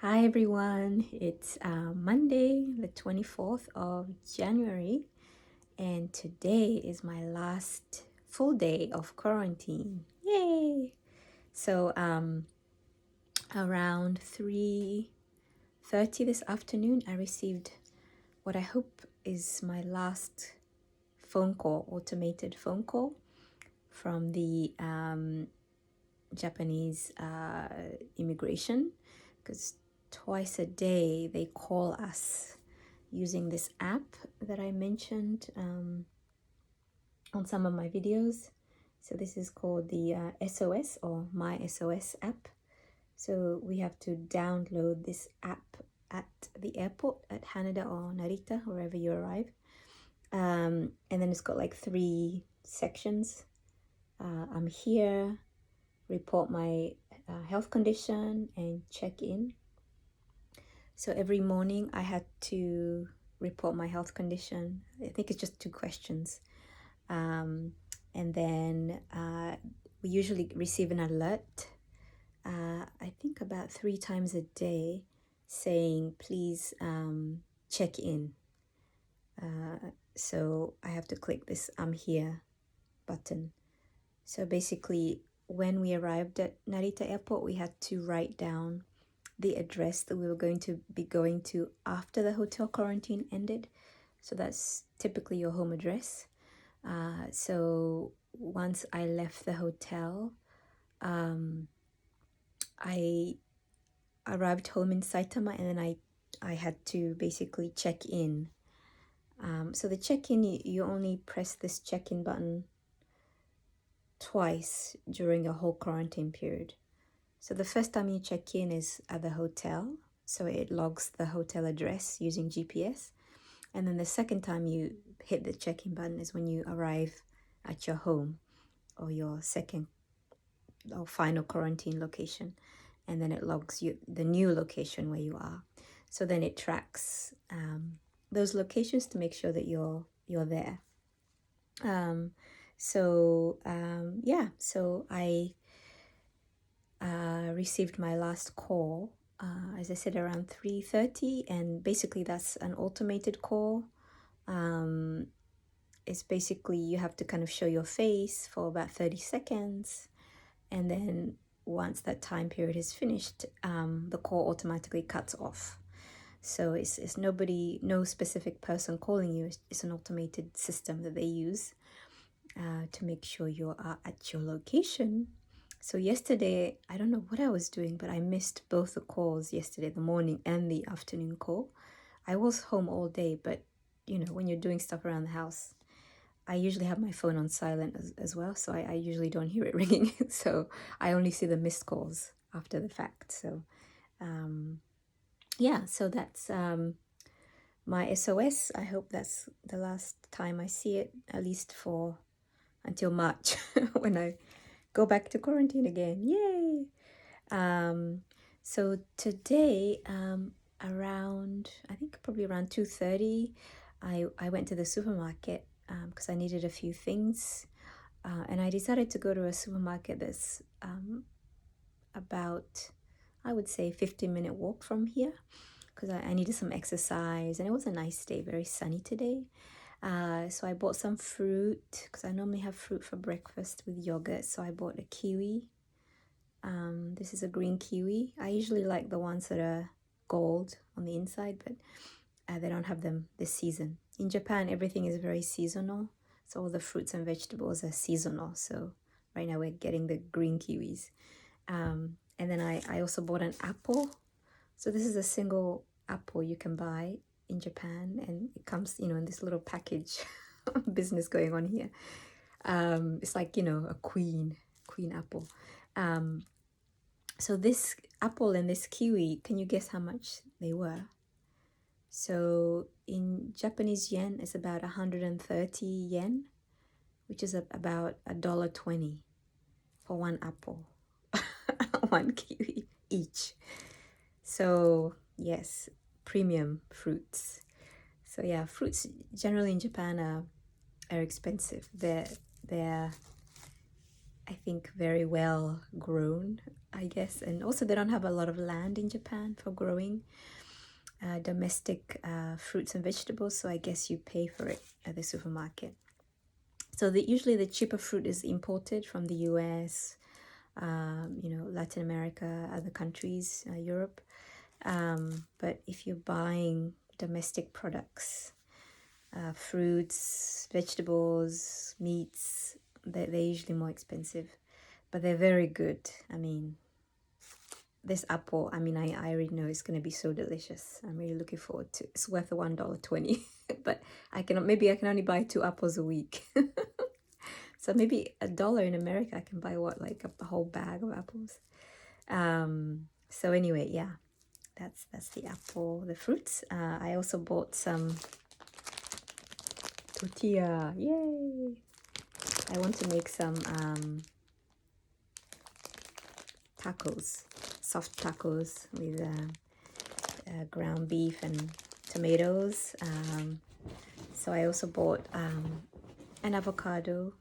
Hi everyone, it's Monday, the 24th of January, and today is my last full day of quarantine. Yay! So, around 3:30 this afternoon, I received what I hope is my last phone call, automated phone call from the Japanese immigration, because twice a day they call us using this app that I mentioned on some of my videos. So this is called the SOS or My SOS app. So we have to download this app at the airport at Haneda or Narita, wherever you arrive. And then it's got like 3 sections. I'm here, report my health condition, and check in. So every morning I had to report my health condition. I think it's just 2 questions. And then we usually receive an alert, I think about 3 times a day, saying, please check in. So I have to click this I'm here button. So basically, when we arrived at Narita Airport, we had to write down the address that we were going to be going to after the hotel quarantine ended. So that's typically your home address. So once I left the hotel, I arrived home in Saitama, and then I had to basically check in. So the check-in, you only press this check-in button twice during a whole quarantine period. So the first time you check in is at the hotel, so it logs the hotel address using GPS. And then the second time you hit the check-in button is when you arrive at your home or your second or final quarantine location. And then it logs you the new location where you are. So then it tracks those locations to make sure that you're there. So I received my last call, as I said, around 3:30, and basically that's an automated call. It's basically you have to kind of show your face for about 30 seconds, and then once that time period is finished, the call automatically cuts off. So it's nobody, no specific person calling you. It's an automated system that they use to make sure you are at your location. So yesterday, I don't know what I was doing, but I missed both the calls yesterday, the morning and the afternoon call. I was home all day, but when you're doing stuff around the house, I usually have my phone on silent as well, so I usually don't hear it ringing. So I only see the missed calls after the fact. So so that's my SOS. I hope that's the last time I see it, at least for until March when I go back to quarantine again. Yay! So today, around, I think probably around 2:30, I went to the supermarket because I needed a few things. And I decided to go to a supermarket that's about, I would say, 15-minute walk from here, because I needed some exercise, and it was a nice day, very sunny today. So I bought some fruit, because I normally have fruit for breakfast with yogurt. So I bought a kiwi. This is a green kiwi. I usually like the ones that are gold on the inside, but they don't have them this season. In Japan, everything is very seasonal. So all the fruits and vegetables are seasonal. So right now we're getting the green kiwis. And then I also bought an apple. So this is a single apple you can buy in Japan, and it comes, in this little package. Business going on here. It's like, a queen apple. So this apple and this kiwi, can you guess how much they were? So in Japanese yen, it's about 130 yen, which is about $1.20 for one apple, one kiwi each. So yes, premium fruits. So yeah, fruits generally in Japan are expensive. They're I think, very well grown, I guess. And also, they don't have a lot of land in Japan for growing domestic fruits and vegetables. So I guess you pay for it at the supermarket. So usually the cheaper fruit is imported from the US, Latin America, other countries, Europe. But if you're buying domestic products, fruits, vegetables, meats, they're usually more expensive, but they're very good. I mean, this apple, I mean, I already know it's going to be so delicious. I'm really looking forward to it. It's worth $1.20, but maybe I can only buy 2 apples a week. So maybe $1 in America, I can buy like a whole bag of apples. So anyway, yeah, that's the apple, the fruits. I also bought some tortilla. Yay! I want to make some tacos, soft tacos with ground beef and tomatoes. So I also bought an avocado.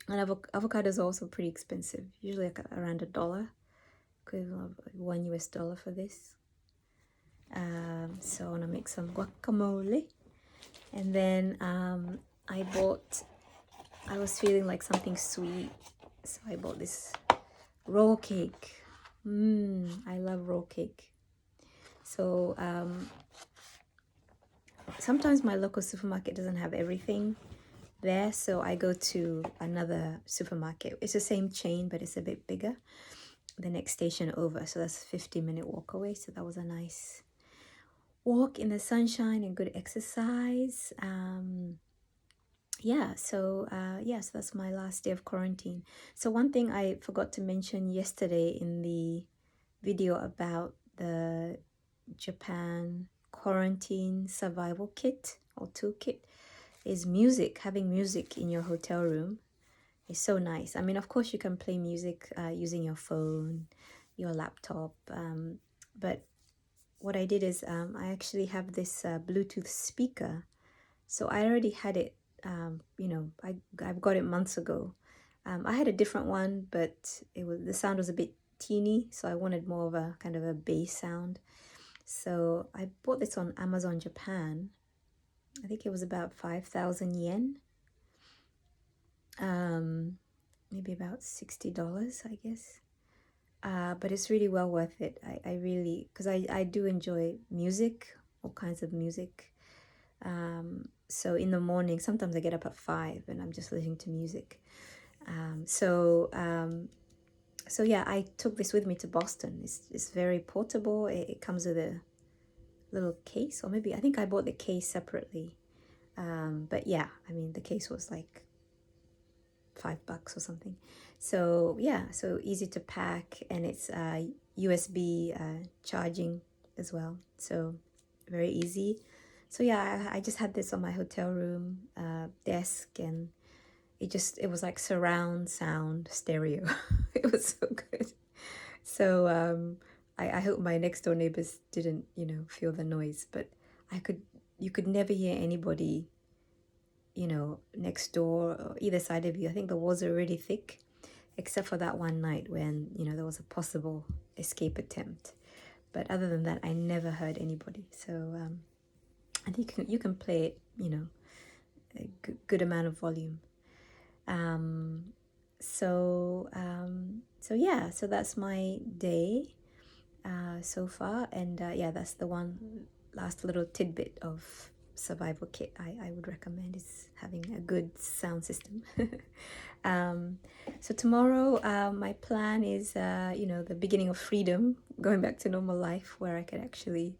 And avocado is also pretty expensive, usually like around $1, equivalent of $1 for this. So I want to make some guacamole. And then I was feeling like something sweet, so I bought this roll cake. I love roll cake. So sometimes my local supermarket doesn't have everything there, so I go to another supermarket. It's the same chain, but it's a bit bigger. The next station over, so that's a 50-minute walk away. So that was a nice walk in the sunshine and good exercise. So that's my last day of quarantine. So one thing I forgot to mention yesterday in the video about the Japan quarantine survival kit or toolkit is music. Having music in your hotel room is so nice. I mean, of course, you can play music using your phone, your laptop, but what I did is I actually have this Bluetooth speaker. So I already had it, I've got it months ago. I had a different one, but the sound was a bit teeny, so I wanted more of a kind of a bass sound. So I bought this on Amazon Japan. I think it was about 5,000 yen. Maybe about $60, I guess. But it's really well worth it. I really, because I do enjoy music, all kinds of music. So in the morning, sometimes I get up at 5 and I'm just listening to music. So yeah, I took this with me to Boston. It's very portable. It comes with a little case, or maybe I think I bought the case separately. But yeah, I mean, the case was like $5 or something. So yeah, so easy to pack, and it's USB charging as well. So very easy. So yeah, I just had this on my hotel room desk, and it was like surround sound stereo. It was so good. So I hope my next door neighbors didn't, feel the noise, but you could never hear anybody, next door or either side of you. I think the walls are really thick, except for that one night when, there was a possible escape attempt. But other than that, I never heard anybody. So I think you can play it, a good amount of volume. So that's my day so far. And that's the one last little tidbit of survival kit I would recommend, is having a good sound system. So tomorrow my plan is the beginning of freedom, going back to normal life, where I could actually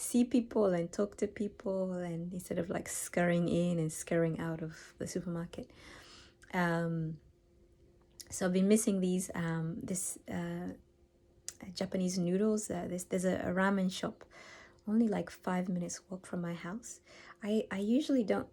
see people and talk to people, and instead of like scurrying in and scurrying out of the supermarket. So I've been missing these Japanese noodles. There's a ramen shop only like 5 minutes walk from my house. I usually don't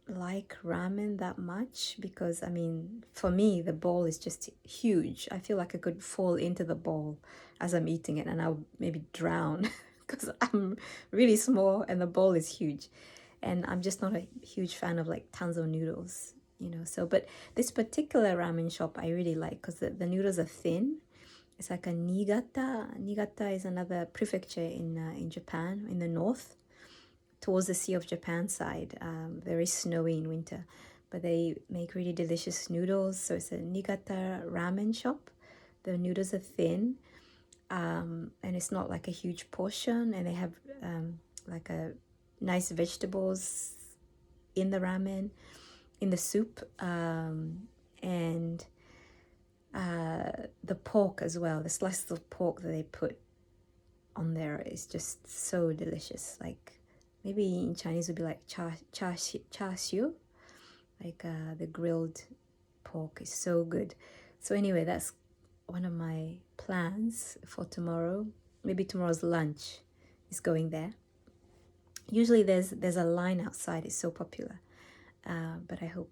like ramen that much because, I mean, for me, the bowl is just huge. I feel like I could fall into the bowl as I'm eating it and I'll maybe drown because I'm really small and the bowl is huge. And I'm just not a huge fan of like tons of noodles. you know. So, but this particular ramen shop I really like because the noodles are thin. It's like a Niigata. Niigata is another prefecture in Japan, in the north, towards the Sea of Japan side. Very snowy in winter, but they make really delicious noodles. So it's a Niigata ramen shop. The noodles are thin, and it's not like a huge portion, and they have like a nice vegetables in the ramen, in the soup, and the pork as well. The slices of pork that they put on there is just so delicious. Like maybe in Chinese would be like char siu, like the grilled pork is so good. So anyway, that's one of my plans for tomorrow. Maybe tomorrow's lunch is going there. Usually there's a line outside. It's so popular, but I hope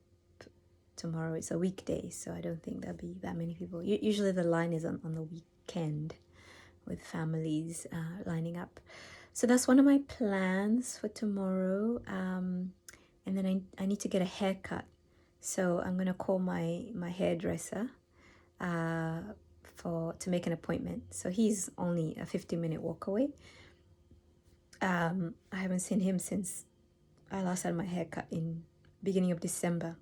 tomorrow it's a weekday, so I don't think there'll be that many people. Usually the line is on the weekend with families lining up. So that's one of my plans for tomorrow. And then I need to get a haircut. So I'm gonna call my hairdresser to make an appointment. So he's only a 15-minute walk away. I haven't seen him since I last had my haircut in beginning of December.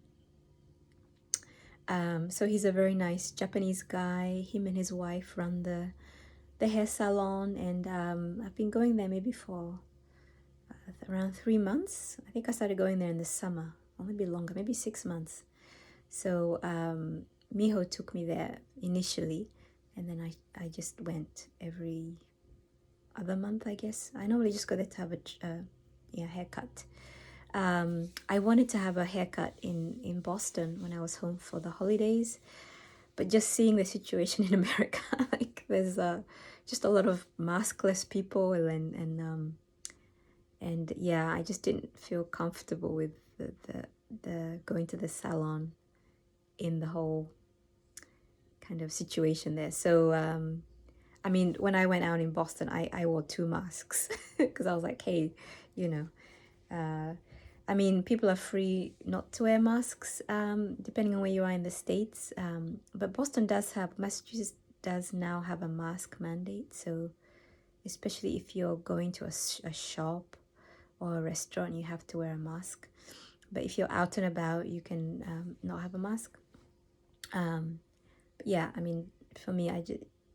So he's a very nice Japanese guy. Him and his wife run the hair salon, and I've been going there maybe for around 3 months. I think I started going there in the summer, or maybe longer, maybe 6 months. So Miho took me there initially, and then I just went every other month, I guess. I normally just go there to have a haircut. I wanted to have a haircut in Boston when I was home for the holidays, but just seeing the situation in America, like there's just a lot of maskless people, and yeah, I just didn't feel comfortable with the going to the salon in the whole kind of situation there. So I mean, when I went out in Boston, I wore 2 masks because I was like, hey, you know, I mean, people are free not to wear masks depending on where you are in the States. But Massachusetts does now have a mask mandate. So especially if you're going to a shop or a restaurant, you have to wear a mask. But if you're out and about, you can not have a mask. But yeah, I mean, for me,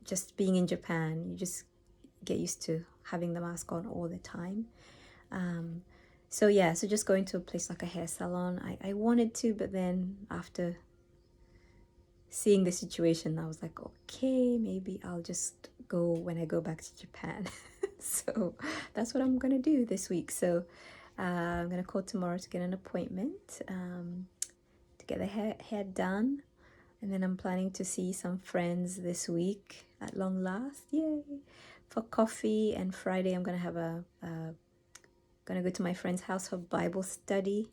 just being in Japan, you just get used to having the mask on all the time. So yeah, so just going to a place like a hair salon, I wanted to, but then after seeing the situation, I was like, okay, maybe I'll just go when I go back to Japan. So that's what I'm gonna do this week. So I'm gonna call tomorrow to get an appointment to get the hair done. And then I'm planning to see some friends this week at long last, yay, for coffee. And Friday I'm gonna have gonna go to my friend's house for Bible study,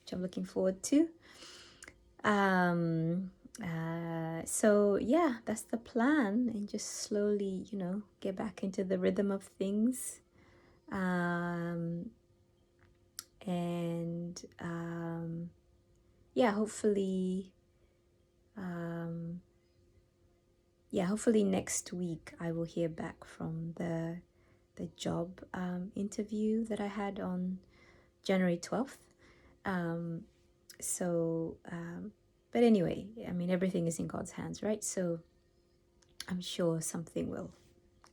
which I'm looking forward to. So yeah, that's the plan, and just slowly, you know, get back into the rhythm of things. Yeah, hopefully hopefully next week I will hear back from the job interview that I had on January 12th. But anyway, I mean, everything is in God's hands, right? So I'm sure something will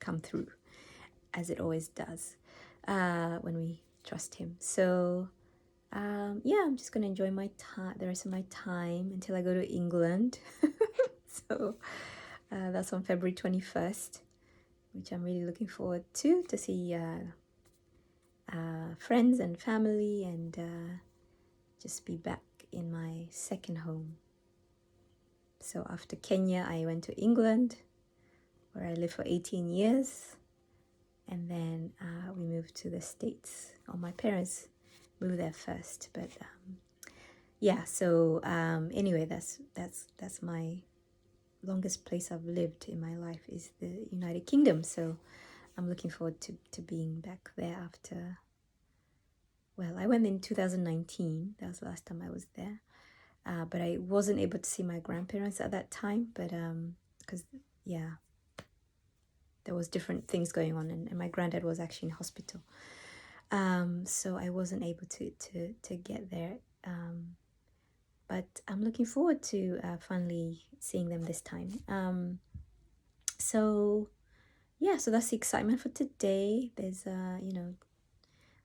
come through, as it always does when we trust Him. So yeah, I'm just gonna enjoy my time, the rest of my time until I go to England. So that's on February 21st, which I'm really looking forward to see friends and family, and just be back in my second home. So after Kenya, I went to England, where I lived for 18 years, and then we moved to the States. Or my parents moved there first, but yeah. So anyway, that's my longest place I've lived in my life is the United Kingdom. So I'm looking forward to being back there after. Well, I went in 2019. That was the last time I was there. but I wasn't able to see my grandparents at that time, but because yeah, there was different things going on, and my granddad was actually in hospital. So I wasn't able to get there. But I'm looking forward to finally seeing them this time. So yeah, so that's the excitement for today. There's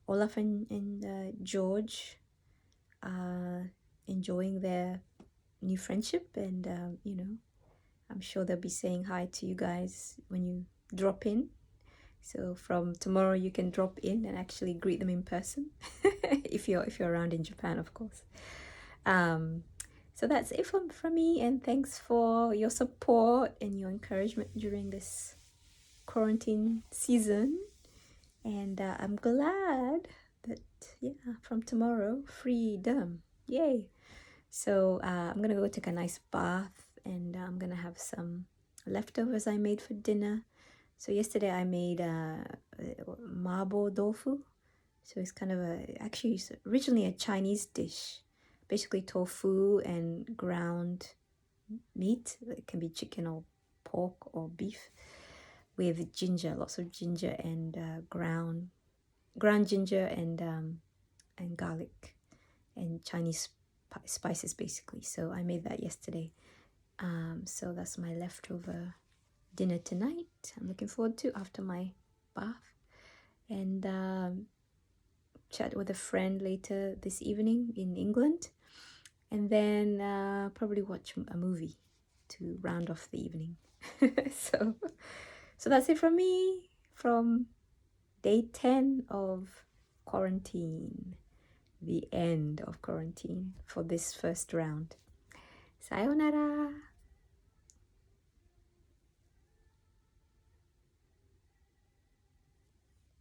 Olaf and George enjoying their new friendship, and I'm sure they'll be saying hi to you guys when you drop in. So from tomorrow you can drop in and actually greet them in person if you're around in Japan, of course. So that's it from me, and thanks for your support and your encouragement during this quarantine season. And I'm glad that from tomorrow, freedom, yay. So I'm gonna go take a nice bath, and I'm gonna have some leftovers I made for dinner. So yesterday I made mabo tofu. So it's kind of actually it's originally a Chinese dish, basically tofu and ground meat. It can be chicken or pork or beef, with ginger, lots of ginger and ground ginger and garlic and Chinese spices basically. So I made that yesterday. So that's my leftover dinner tonight. I'm looking forward to after my bath, and chat with a friend later this evening in England, and then probably watch a movie to round off the evening. so that's it from me, from day 10 of quarantine, the end of quarantine for this first round. Sayonara.